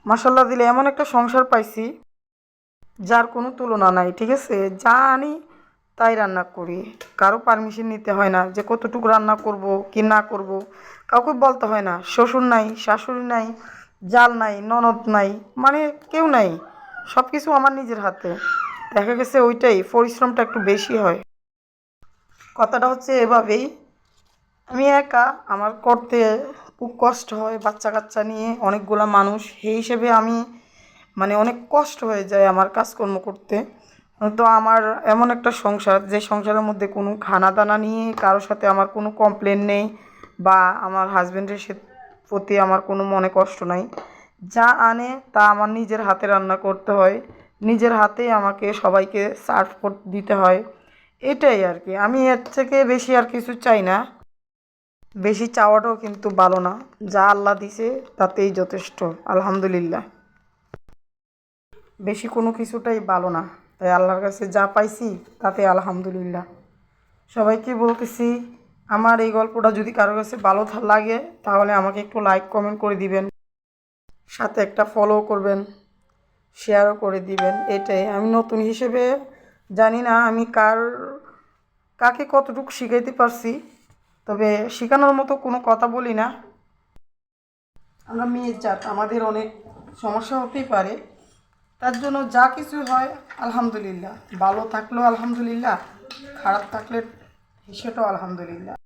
মাশাল্লাহ দিলে এমন একটা সংসার পাইছি যার কোনো তুলনা নাই। ঠিক আছে, যা আনি তাই রান্না করি। কারো পারমিশন নিতে হয় না যে কতটুকু রান্না করব কি না করব, কাউকে বলতে হয় না। শ্বশুর নাই, শাশুড়ি নাই, জাল নাই, ননদ নাই, মানে কেউ নাই। সব কিছু আমার নিজের হাতে। দেখা গেছে ওইটাই পরিশ্রমটা একটু বেশি হয়। কথাটা হচ্ছে এভাবেই, আমি একা, আমার করতে খুব কষ্ট হয়। বাচ্চা কাচ্চা নিয়ে অনেকগুলা মানুষ, সেই হিসেবে আমি মানে অনেক কষ্ট হয়ে যায় আমার কাজকর্ম করতে। তো আমার এমন একটা সংসার, যে সংসারের মধ্যে কোনো খানা দানা নিয়ে কারোর সাথে আমার কোনো কমপ্লেন নেই, বা আমার হাজব্যান্ডের প্রতি আমার কোনো মনে কষ্ট নাই। যা আনে তা আমার নিজের হাতে রান্না করতে হয়, নিজের হাতেই আমাকে সবাইকে সার্ভ দিতে হয়। এটাই আর কি, আমি এর থেকে বেশি আর কিছু চাই না। বেশি চাওয়াটাও কিন্তু ভালো না। যা আল্লাহ দিছে তাতেই যথেষ্ট, আলহামদুলিল্লাহ। বেশি কোনো কিছুটাই ভালো না। তাই আল্লাহর কাছে যা পাইছি তাতে আলহামদুলিল্লাহ। সবাইকে বলতেছি, আমার এই গল্পটা যদি কারো কাছে ভালো লাগে তাহলে আমাকে একটু লাইক কমেন্ট করে দিবেন, সাথে একটা ফলো করবেন, শেয়ারও করে দিবেন। এটাই, আমি নতুন হিসেবে জানি না আমি কাকে কতটুকু শিখাইতে পারছি, তবে শেখানোর মতো কোনো কথা বলি না। আমরা মেয়ের জাত, আমাদের অনেক সমস্যা হতেই পারে। তার জন্য যা কিছু হয় আলহামদুলিল্লাহ, ভালো থাকলেও আলহামদুলিল্লাহ, খারাপ থাকলে সেটাও আলহামদুলিল্লাহ।